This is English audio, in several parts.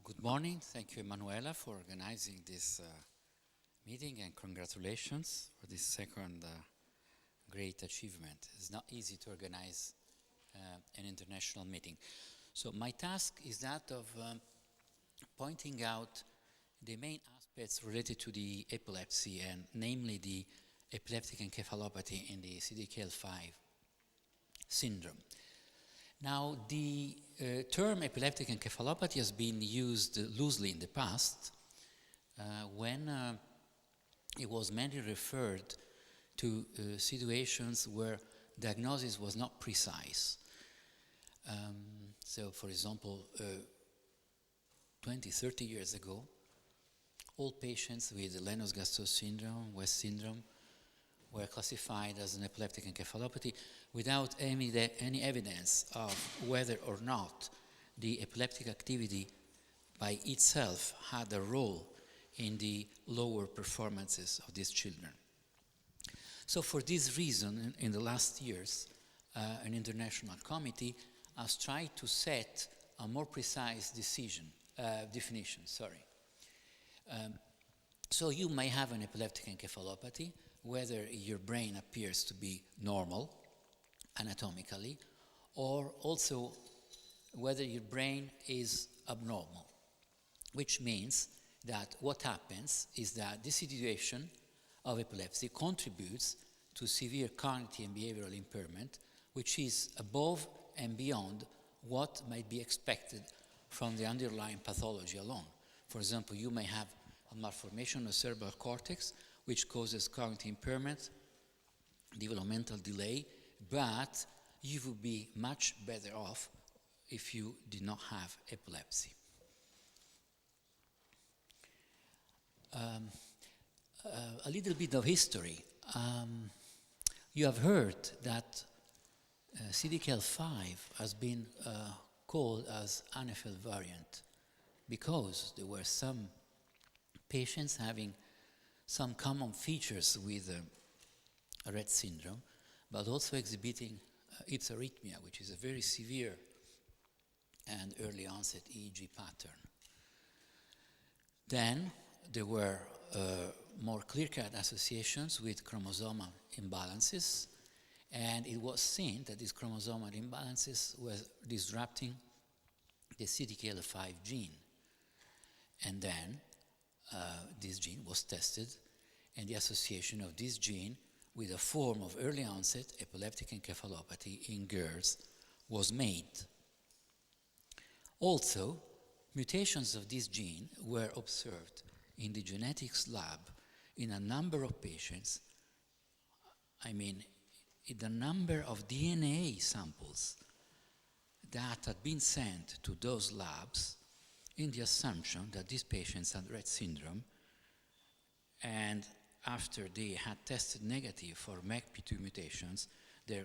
Good morning. Thank you, Emanuela, for organizing this meeting, and congratulations for this second great achievement. It's not easy to organize an international meeting. So my task is that of pointing out the main aspects related to the epilepsy, and namely the epileptic encephalopathy in the CDKL5 syndrome. Now, the term epileptic encephalopathy has been used loosely in the past when it was mainly referred to situations where diagnosis was not precise. So, for example, 20, 30 years ago, all patients with Lennox-Gastaut syndrome, West syndrome, were classified as an epileptic encephalopathy without any evidence of whether or not the epileptic activity by itself had a role in the lower performances of these children. So for this reason, in the last years, an international committee has tried to set a more precise definition. So you may have an epileptic encephalopathy, whether your brain appears to be normal anatomically, or also whether your brain is abnormal, which means that what happens is that this situation of epilepsy contributes to severe cognitive and behavioral impairment, which is above and beyond what might be expected from the underlying pathology alone. For example, you may have a malformation of the cerebral cortex, which causes cognitive impairment, developmental delay, but you would be much better off if you did not have epilepsy. A little bit of history. You have heard that CDKL5 has been called as NFL variant because there were some patients having some common features with Rett syndrome, but also exhibiting its arrhythmia, which is a very severe and early onset EEG pattern. Then there were more clear-cut associations with chromosomal imbalances, and it was seen that these chromosomal imbalances were disrupting the CDKL5 gene. And then this gene was tested, and the association of this gene with a form of early onset epileptic encephalopathy in girls was made. Also, mutations of this gene were observed in the genetics lab in a number of patients. I mean, in the number of DNA samples that had been sent to those labs in the assumption that these patients had Rett syndrome, and after they had tested negative for MECP2 mutations, they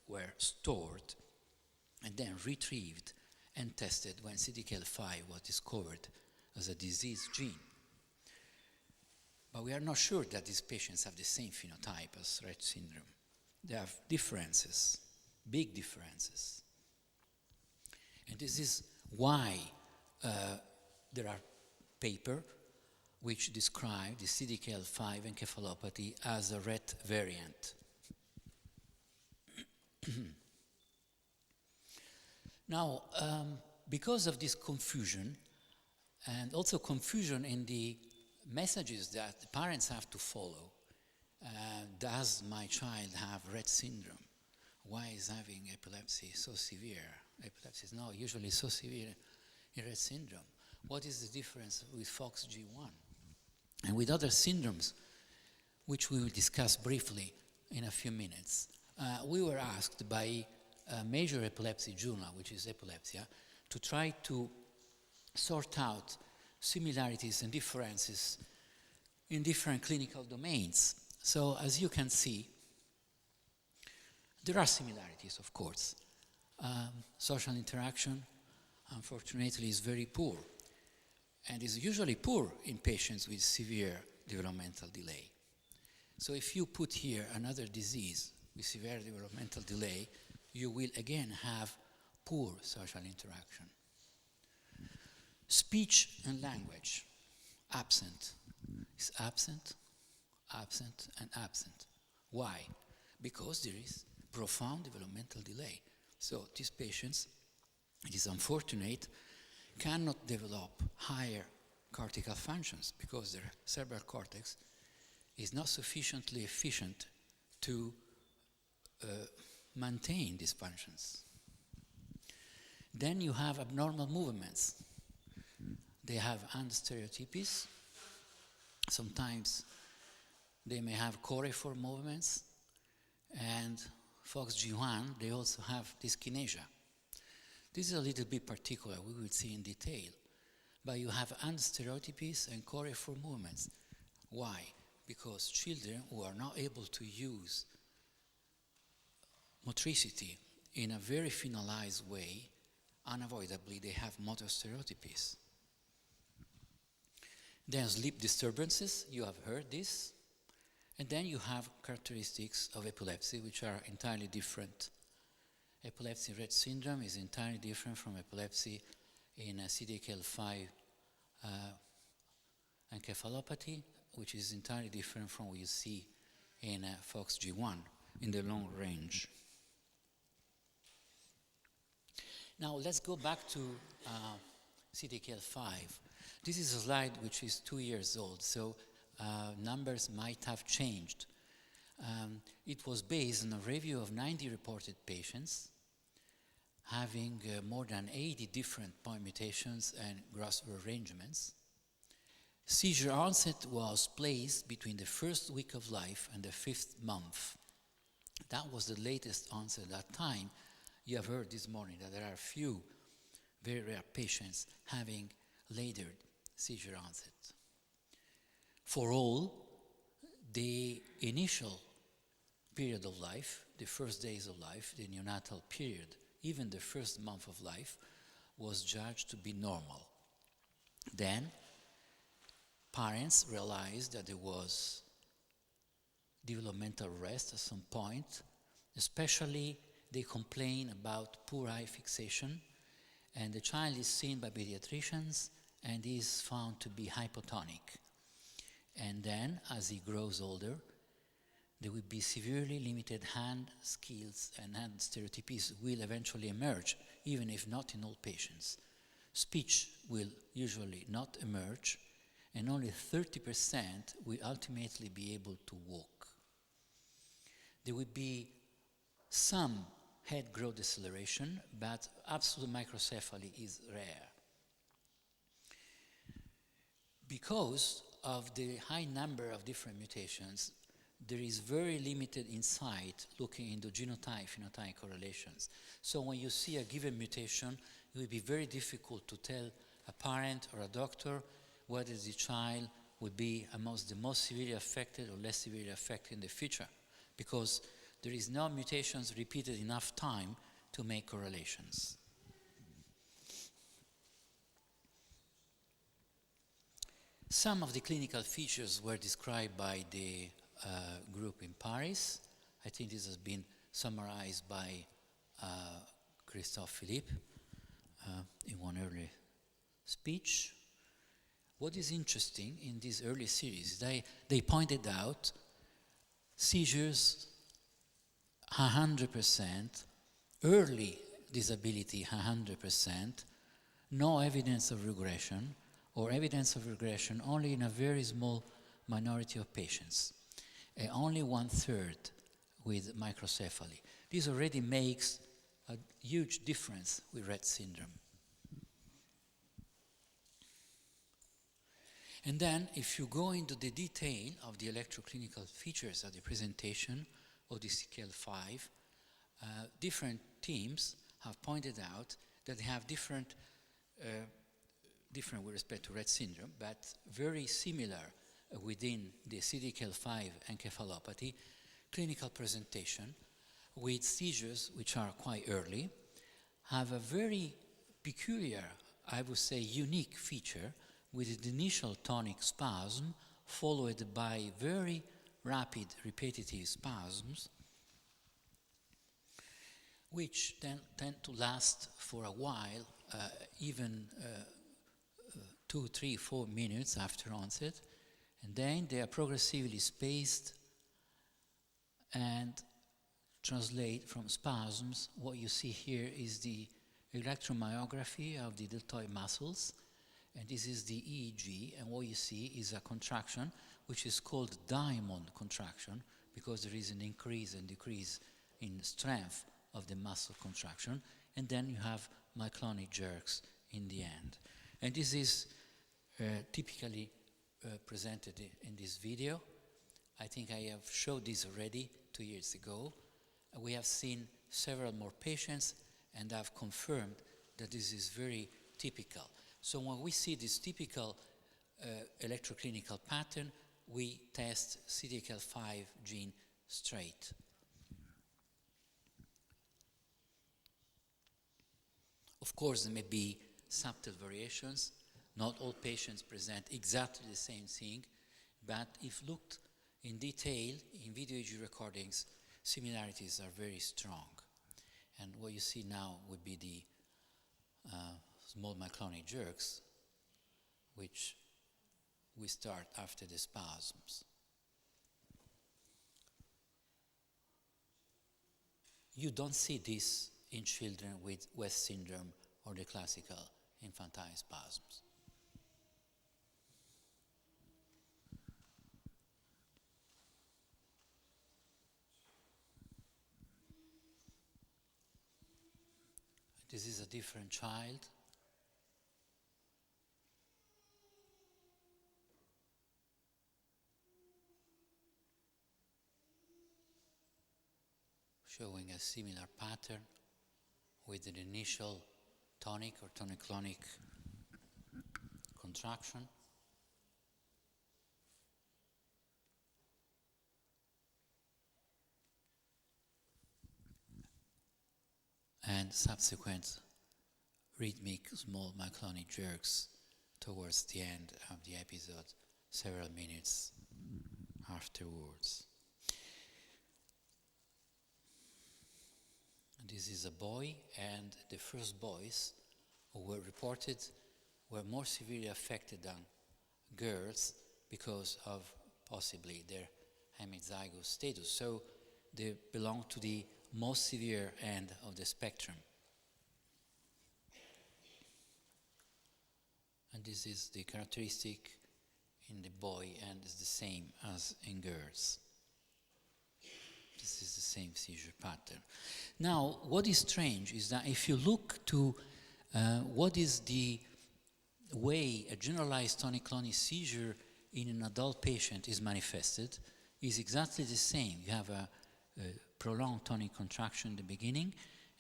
were stored and then retrieved and tested when CDKL5 was discovered as a disease gene. But we are not sure that these patients have the same phenotype as Rett syndrome. They have differences, big differences. And this is why there are papers which describe the CDKL5 encephalopathy as a Rett variant. Now, because of this confusion, and also confusion in the messages that the parents have to follow, does my child have Rett syndrome? Why is having epilepsy so severe? Epilepsy is not usually so severe in Rett syndrome. What is the difference with FOXG1? And with other syndromes, which we will discuss briefly in a few minutes, we were asked by a major epilepsy journal, which is Epilepsia, to try to sort out similarities and differences in different clinical domains. So as you can see, there are similarities, of course. Social interaction, unfortunately, is very poor, and is usually poor in patients with severe developmental delay. So if you put here another disease with severe developmental delay, you will again have poor social interaction. Speech and language, absent. Is absent, absent, and absent. Why? Because there is profound developmental delay. So these patients, it is unfortunate, cannot develop higher cortical functions because their cerebral cortex is not sufficiently efficient to maintain these functions. Then you have abnormal movements. They have hand stereotypies. Sometimes they may have choreiform movements, and Fox G1, they also have dyskinesia. This is a little bit particular, we will see in detail. But you have hand stereotypies and choreiform movements. Why? Because children who are not able to use motricity in a very finalized way, unavoidably they have motor stereotypies. Then sleep disturbances, you have heard this. And then you have characteristics of epilepsy, which are entirely different. Epilepsy in Rett syndrome is entirely different from epilepsy in CDKL5 encephalopathy, which is entirely different from what you see in Fox G1 in the long range. Now let's go back to CDKL5. This is a slide which is 2 years old, so numbers might have changed. It was based on a review of 90 reported patients having more than 80 different point mutations and gross rearrangements. Seizure onset was placed between the first week of life and the 5th month. That was the latest onset at that time. You have heard this morning that there are few very rare patients having later seizure onset. For all, the initial period of life, the first days of life, the neonatal period, even the first month of life, was judged to be normal. Then, parents realized that there was developmental rest at some point, especially they complain about poor eye fixation, and the child is seen by pediatricians and is found to be hypotonic. And then, as he grows older, there will be severely limited hand skills, and hand stereotypies will eventually emerge, even if not in all patients. Speech will usually not emerge, and only 30% will ultimately be able to walk. There will be some head growth deceleration, but absolute microcephaly is rare. Because of the high number of different mutations, there is very limited insight looking into genotype-phenotype correlations. So when you see a given mutation, it will be very difficult to tell a parent or a doctor whether the child will be amongst the most severely affected or less severely affected in the future, because there is no mutations repeated enough time to make correlations. Some of the clinical features were described by the group in Paris. I think this has been summarized by Christophe Philippe in one early speech. What is interesting in this early series, they pointed out seizures 100%, early disability 100%, no evidence of regression, or evidence of regression only in a very small minority of patients, only 1/3 with microcephaly. This already makes a huge difference with Rett syndrome. And then, if you go into the detail of the electroclinical features of the presentation of the CDKL5, different teams have pointed out that they have different with respect to Rett syndrome, but very similar within the CDKL5 encephalopathy clinical presentation, with seizures which are quite early, have a very peculiar, I would say unique feature, with the initial tonic spasm followed by very rapid repetitive spasms, which then tend to last for a while, even 2, 3, 4 minutes after onset, and then they are progressively spaced and translate from spasms. What you see here is the electromyography of the deltoid muscles, and this is the EEG, and what you see is a contraction which is called diamond contraction because there is an increase and decrease in strength of the muscle contraction, and then you have myoclonic jerks in the end. And this is typically presented in this video. I think I have showed this already 2 years ago. We have seen several more patients and I've confirmed that this is very typical. So when we see this typical electroclinical pattern, we test CDKL5 gene straight. Of course, there may be subtle variations. Not all patients present exactly the same thing, but if looked in detail in video EEG recordings, similarities are very strong. And what you see now would be the small myoclonic jerks, which we start after the spasms. You don't see this in children with West syndrome or the classical infantile spasms. This is a different child. Showing a similar pattern with an initial tonic or tonic-clonic contraction. And subsequent rhythmic small myoclonic jerks towards the end of the episode, several minutes afterwards. This is a boy, and the first boys who were reported were more severely affected than girls because of possibly their hemizygous status. So they belong to the most severe end of the spectrum. And this is the characteristic in the boy, and is the same as in girls. This is the same seizure pattern. Now, what is strange is that if you look to what is the way a generalized tonic-clonic seizure in an adult patient is manifested, is exactly the same. You have a prolonged tonic contraction in the beginning,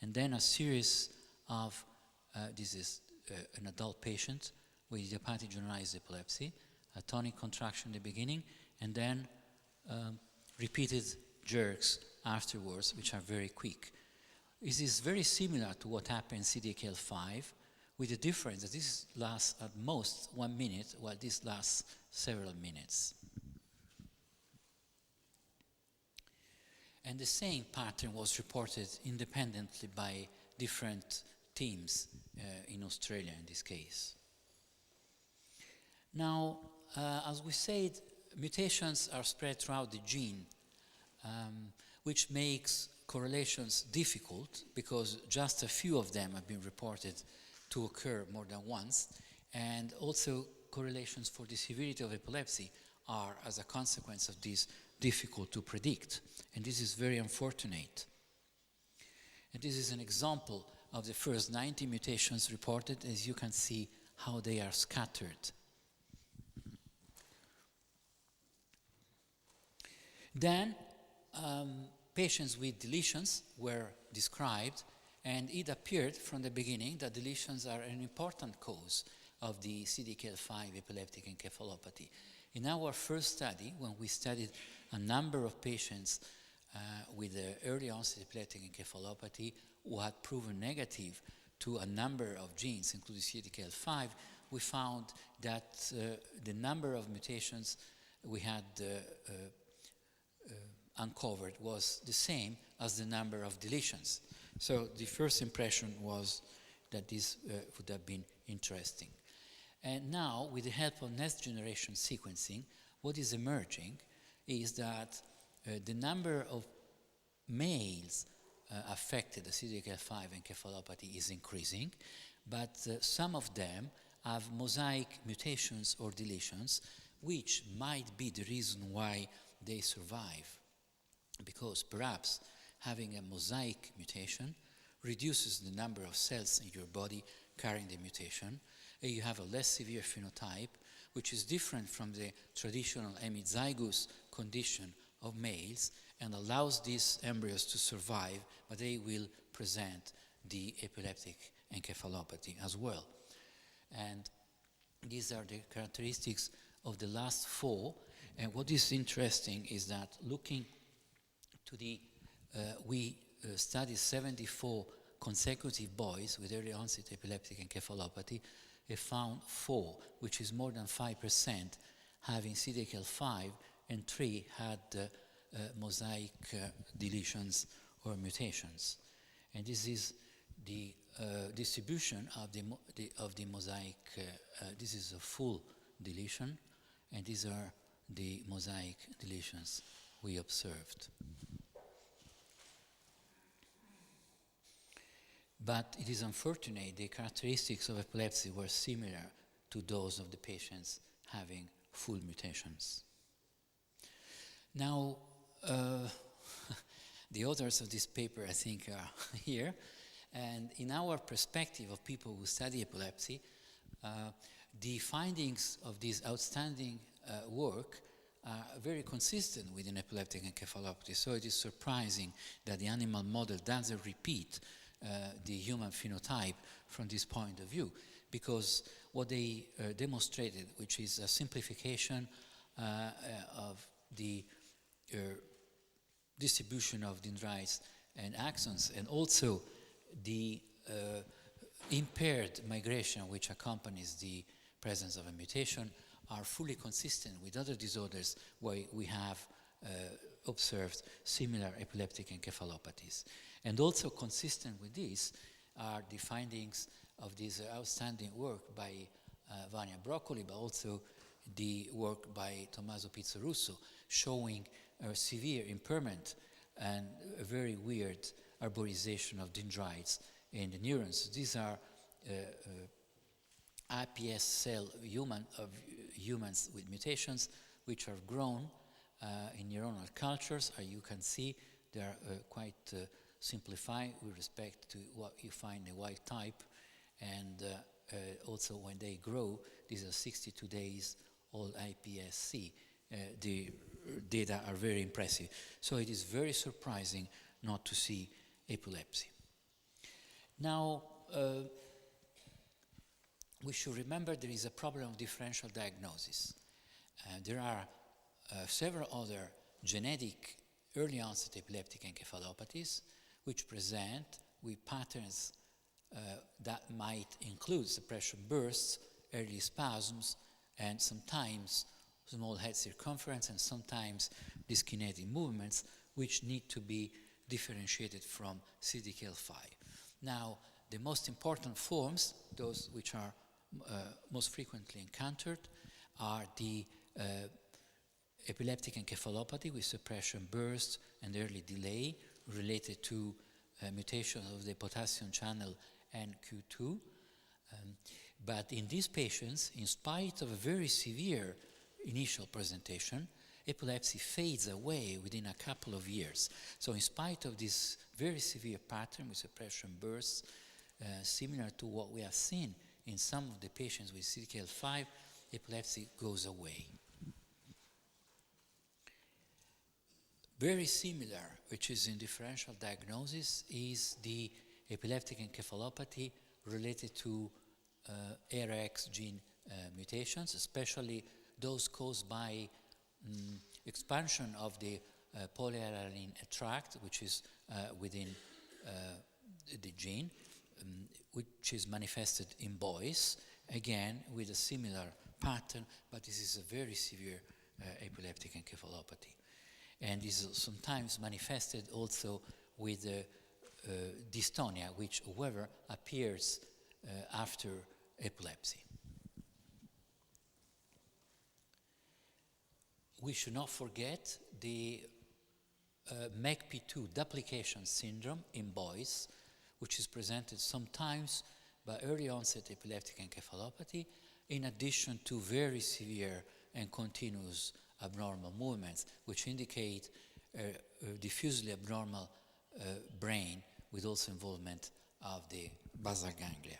and then a series of, this is an adult patient with idiopathic generalized epilepsy, a tonic contraction in the beginning, and then repeated jerks afterwards, which are very quick. This is very similar to what happened in CDKL5, with the difference that this lasts at most 1 minute, while this lasts several minutes. And the same pattern was reported independently by different teams in Australia in this case. Now, as we said, mutations are spread throughout the gene, which makes correlations difficult because just a few of them have been reported to occur more than once, and also correlations for the severity of epilepsy are, as a consequence of this, difficult to predict, and this is very unfortunate. And this is an example of the first 90 mutations reported. As you can see how they are scattered. Then patients with deletions were described, and it appeared from the beginning that deletions are an important cause of the CDKL5 epileptic encephalopathy. In our first study, when we studied a number of patients with early onset epileptic encephalopathy who had proven negative to a number of genes, including CDKL5, we found that the number of mutations we had uncovered was the same as the number of deletions. So the first impression was that this would have been interesting. And now, with the help of next generation sequencing, what is emerging is that the number of males affected by CDKL5 encephalopathy is increasing, but some of them have mosaic mutations or deletions, which might be the reason why they survive. Because perhaps having a mosaic mutation reduces the number of cells in your body carrying the mutation, and you have a less severe phenotype, which is different from the traditional hemizygous condition of males, and allows these embryos to survive, but they will present the epileptic encephalopathy as well. And these are the characteristics of the last 4. And what is interesting is that looking to the, we studied 74 consecutive boys with early onset epileptic encephalopathy. They found 4, which is more than 5%, having CDKL5, and 3 had mosaic deletions or mutations. And this is the distribution of the mosaic. This is a full deletion, and these are the mosaic deletions we observed. But it is unfortunate the characteristics of epilepsy were similar to those of the patients having full mutations. Now, the authors of this paper, I think, are here. And in our perspective of people who study epilepsy, the findings of this outstanding work are very consistent with an epileptic encephalopathy. So it is surprising that the animal model doesn't repeat the human phenotype from this point of view, because what they demonstrated, which is a simplification of the distribution of dendrites and axons, and also the impaired migration which accompanies the presence of a mutation, are fully consistent with other disorders where we have observed similar epileptic encephalopathies. And also consistent with this are the findings of this outstanding work by Vania Broccoli, but also the work by Tommaso Pizzarusso, showing a severe impairment and a very weird arborization of dendrites in the neurons. These are iPS cell humans with mutations, which are grown in neuronal cultures. As you can see, they are quite simplified with respect to what you find in wild type, and also when they grow, these are 62 days old iPSC. The data are very impressive. So it is very surprising not to see epilepsy. Now, we should remember there is a problem of differential diagnosis. There are several other genetic early onset epileptic encephalopathies which present with patterns that might include suppression bursts, early spasms, and sometimes small head circumference, and sometimes dyskinetic movements, which need to be differentiated from CDKL5. Now, the most important forms, those which are most frequently encountered, are the epileptic encephalopathy with suppression burst and early delay related to mutation of the potassium channel NQ2. But in these patients, in spite of a very severe initial presentation, epilepsy fades away within a couple of years. So in spite of this very severe pattern with suppression bursts, similar to what we have seen in some of the patients with CDKL5, epilepsy goes away. Very similar, which is in differential diagnosis, is the epileptic encephalopathy related to ARX gene mutations, especially those caused by expansion of the polyalanin tract, which is within the gene, which is manifested in boys, again with a similar pattern, but this is a very severe epileptic encephalopathy. And is sometimes manifested also with dystonia, which, however, appears after epilepsy. we should not forget the MECP2 duplication syndrome in boys, which is presented sometimes by early onset epileptic encephalopathy, in addition to very severe and continuous abnormal movements, which indicate a diffusely abnormal brain with also involvement of the basal ganglia.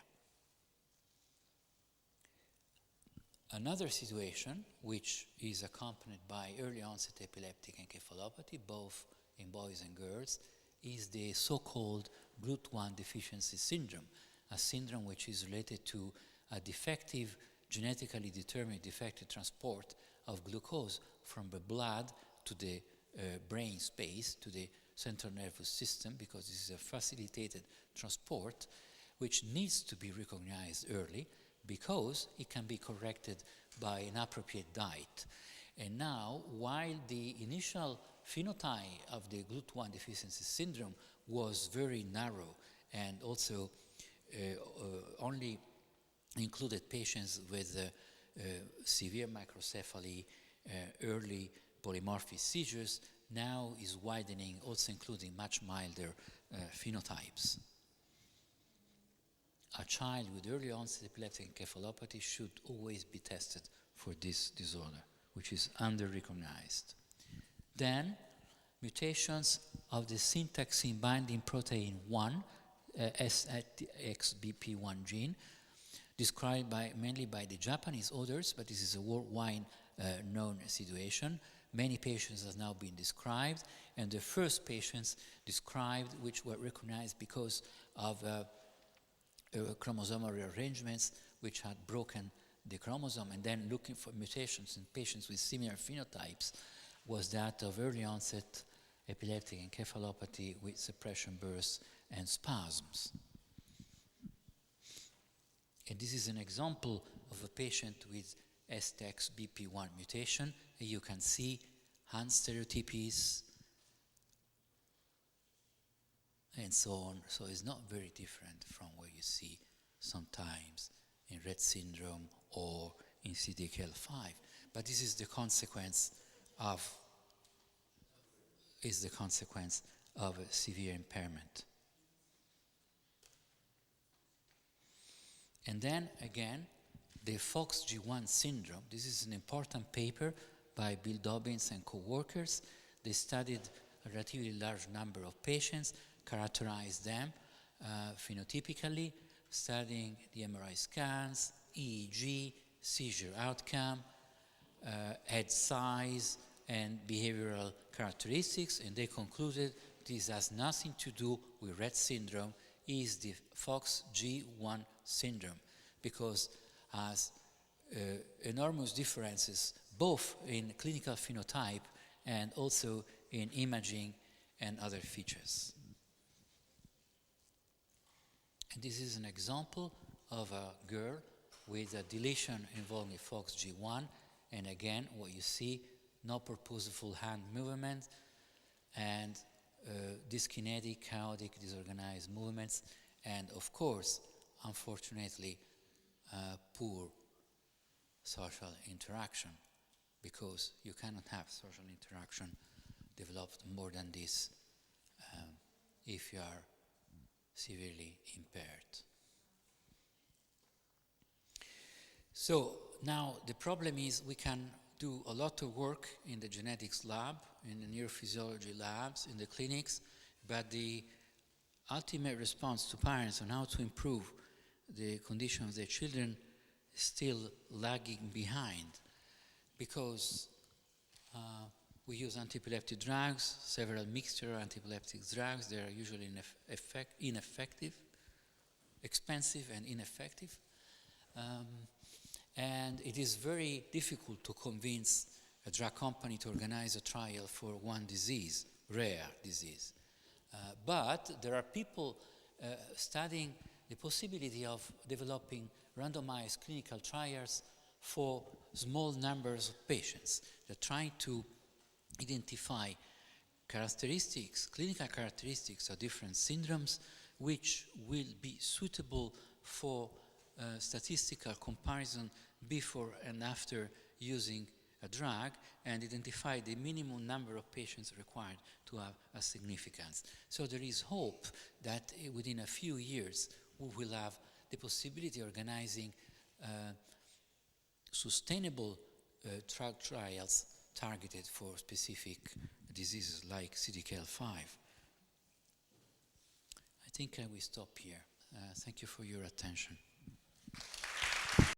Another situation, which is accompanied by early onset epileptic encephalopathy, both in boys and girls, is the so-called GLUT1 deficiency syndrome, a syndrome which is related to a defective, genetically determined defective transport of glucose from the blood to the brain space, to the central nervous system, because this is a facilitated transport which needs to be recognized early because it can be corrected by an appropriate diet. And now, while the initial phenotype of the GLUT1 deficiency syndrome was very narrow and also only included patients with severe microcephaly, early polymorphic seizures, now is widening, also including much milder phenotypes. A child with early onset epileptic encephalopathy should always be tested for this disorder, which is under-recognized. Then, mutations of the syntaxine binding protein 1, SXBP1 gene, described mainly by the Japanese authors, but this is a worldwide known situation. Many patients have now been described, and the first patients described, which were recognized because of chromosomal rearrangements which had broken the chromosome, and then looking for mutations in patients with similar phenotypes, was that of early onset epileptic encephalopathy with suppression bursts and spasms. And this is an example of a patient with SXBP1 mutation. And you can see hand stereotypies and so on. So it's not very different from what you see sometimes in Rett syndrome or in CDKL5. But this is the consequence of a severe impairment. And then again, the FOXG1 syndrome. This is an important paper by Bill Dobbins and co-workers. They studied a relatively large number of patients, characterized them phenotypically, studying the MRI scans, EEG, seizure outcome, head size, and behavioral characteristics, and they concluded this has nothing to do with Rett syndrome, is the FOXG1 syndrome, because has enormous differences both in clinical phenotype and also in imaging and other features. And this is an example of a girl with a deletion involving FOXG1, and again what you see, no purposeful hand movement and dyskinetic, chaotic, disorganized movements, and of course, unfortunately, poor social interaction, because you cannot have social interaction developed more than this if you are severely impaired. So now the problem is we can do a lot of work in the genetics lab, in the neurophysiology labs, in the clinics, but the ultimate response to parents on how to improve the condition of their children is still lagging behind, because we use antiepileptic drugs, several mixture of antiepileptic drugs. They are usually ineffective, expensive and ineffective. And it is very difficult to convince a drug company to organize a trial for one disease, rare disease. But there are people studying the possibility of developing randomized clinical trials for small numbers of patients. They're trying to identify characteristics, clinical characteristics of different syndromes, which will be suitable for statistical comparison before and after using a drug and identify the minimum number of patients required to have a significance. So there is hope that within a few years we will have the possibility of organizing sustainable drug trials targeted for specific diseases like CDKL5. I think I will stop here. Thank you for your attention.